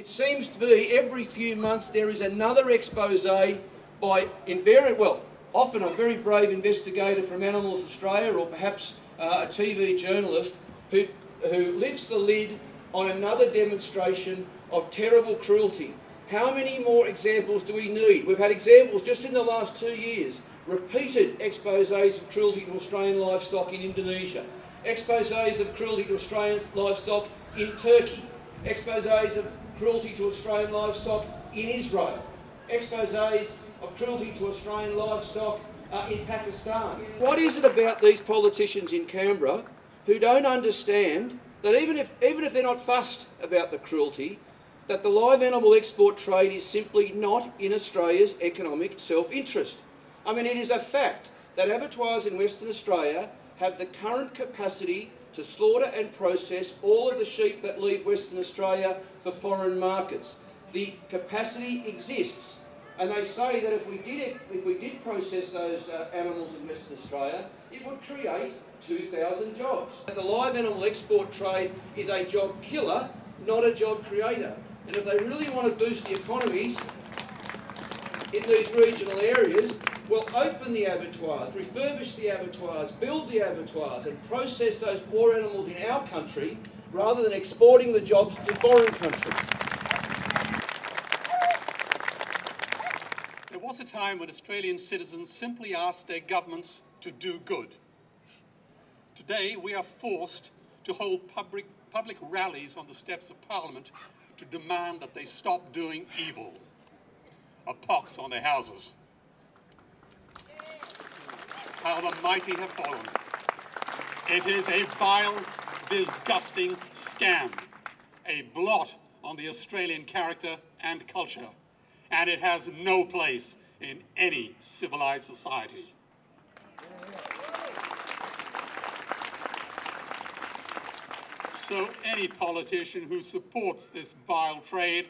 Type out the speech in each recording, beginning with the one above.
it seems to be every few months there is another expose by often a very brave investigator from Animals Australia, or perhaps a TV journalist who lifts the lid on another demonstration of terrible cruelty. How many more examples do we need? We've had examples just in the last 2 years, repeated exposés of cruelty to Australian livestock in Indonesia, exposés of cruelty to Australian livestock in Turkey, exposés of cruelty to Australian livestock in Israel, exposés of cruelty to Australian livestock in Pakistan. What is it about these politicians in Canberra who don't understand that even if they're not fussed about the cruelty, that the live animal export trade is simply not in Australia's economic self-interest? I mean, it is a fact that abattoirs in Western Australia have the current capacity to slaughter and process all of the sheep that leave Western Australia for foreign markets. The capacity exists, and they say that if we did process those animals in Western Australia, it would create 2,000 jobs. The live animal export trade is a job killer, not a job creator. And if they really want to boost the economies in these regional areas, well, open the abattoirs, refurbish the abattoirs, build the abattoirs, and process those poor animals in our country rather than exporting the jobs to foreign countries. There was a time when Australian citizens simply asked their governments to do good. Today, we are forced to hold public rallies on the steps of Parliament to demand that they stop doing evil. A pox on their houses. How the mighty have fallen. It is a vile, disgusting scam, a blot on the Australian character and culture, and it has no place in any civilized society. So any politician who supports this vile trade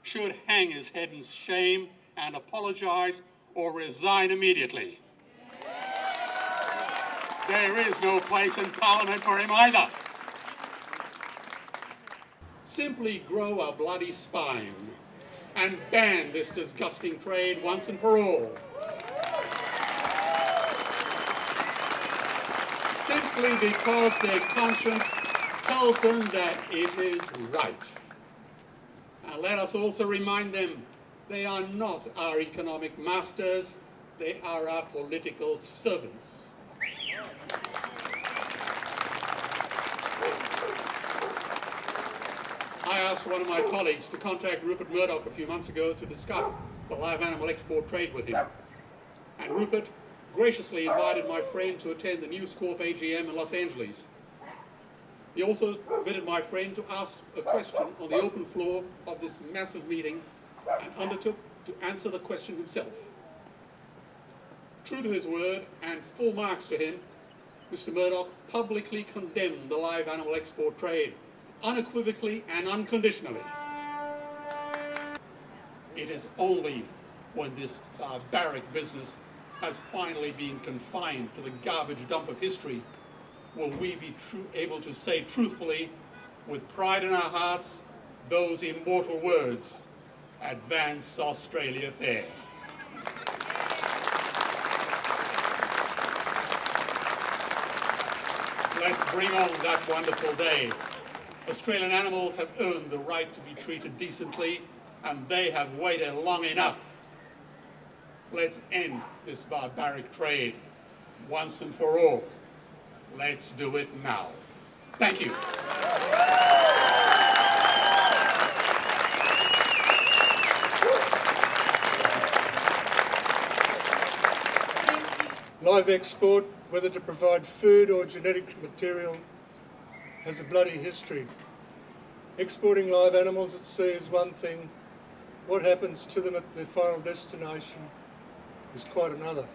should hang his head in shame and apologise or resign immediately. There is no place in Parliament for him either. Simply grow a bloody spine and ban this disgusting trade once and for all. Simply because their conscience tells them that it is right. Now let us also remind them they are not our economic masters, they are our political servants. I asked one of my colleagues to contact Rupert Murdoch a few months ago to discuss the live animal export trade with him. And Rupert graciously invited my friend to attend the News Corp AGM in Los Angeles. He also permitted my friend to ask a question on the open floor of this massive meeting and undertook to answer the question himself. True to his word and full marks to him, Mr. Murdoch publicly condemned the live animal export trade, unequivocally and unconditionally. It is only when this barbaric business has finally been confined to the garbage dump of history will we be able to say truthfully, with pride in our hearts, those immortal words, "Advance Australia Fair." Let's bring on that wonderful day. Australian animals have earned the right to be treated decently, and they have waited long enough. Let's end this barbaric trade once and for all. Let's do it now. Thank you. Live export, whether to provide food or genetic material, has a bloody history. Exporting live animals at sea is one thing. What happens to them at their final destination is quite another.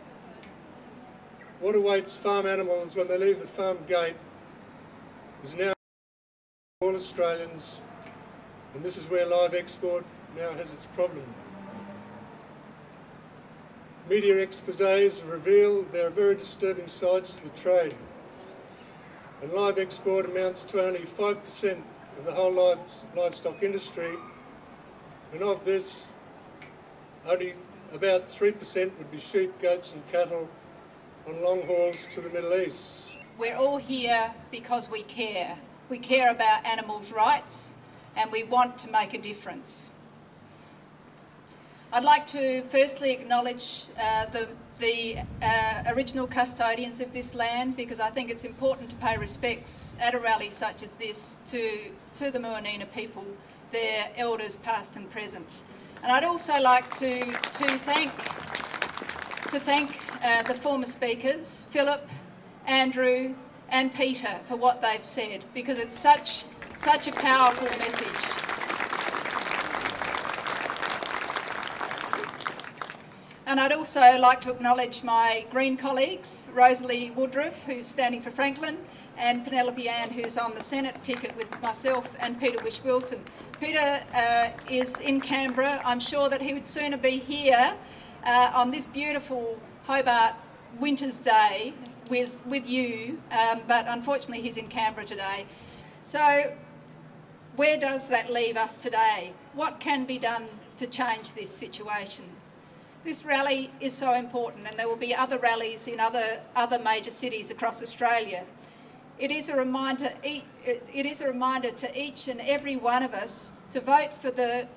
What awaits farm animals when they leave the farm gate is now all Australians, and this is where live export now has its problem. Media exposés reveal there are very disturbing sides to the trade, and live export amounts to only 5% of the whole livestock industry, and of this, only about 3% would be sheep, goats and cattle on long hauls to the Middle East. We're all here because we care. We care about animals' rights and we want to make a difference. I'd like to firstly acknowledge the original custodians of this land, because I think it's important to pay respects at a rally such as this to the Muwinina people, their elders past and present. And I'd also like to thank the former speakers, Philip, Andrew and Peter, for what they've said, because it's such a powerful message. And I'd also like to acknowledge my Green colleagues, Rosalie Woodruff, who's standing for Franklin, and Penelope Ann, who's on the Senate ticket with myself, and Peter Wish-Wilson. Peter is in Canberra. I'm sure that he would sooner be here on this beautiful Hobart winter's day with you, but unfortunately he's in Canberra today. So where does that leave us today? What can be done to change this situation? This rally is so important, and there will be other rallies in other major cities across Australia. It is a reminder to each and every one of us to vote for the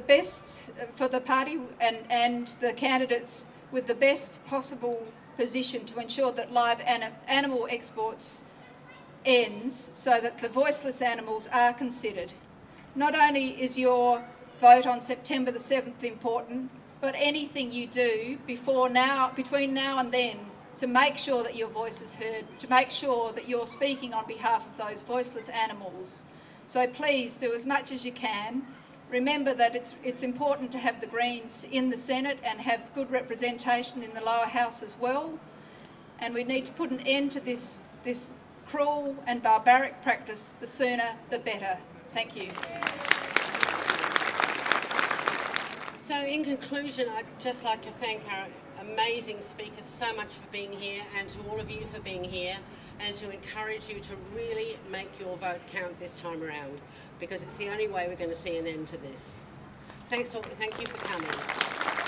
best, for the party and the candidates with the best possible position to ensure that live animal exports ends, so that the voiceless animals are considered. Not only is your vote on September the 7th important, but anything you do between now and then to make sure that your voice is heard, to make sure that you're speaking on behalf of those voiceless animals. So please do as much as you can. Remember that it's important to have the Greens in the Senate and have good representation in the lower house as well. And we need to put an end to this cruel and barbaric practice. The sooner the better. Thank you. So in conclusion, I'd just like to thank our amazing speakers so much for being here, and to all of you for being here, and to encourage you to really make your vote count this time around, because it's the only way we're going to see an end to this. Thank you for coming.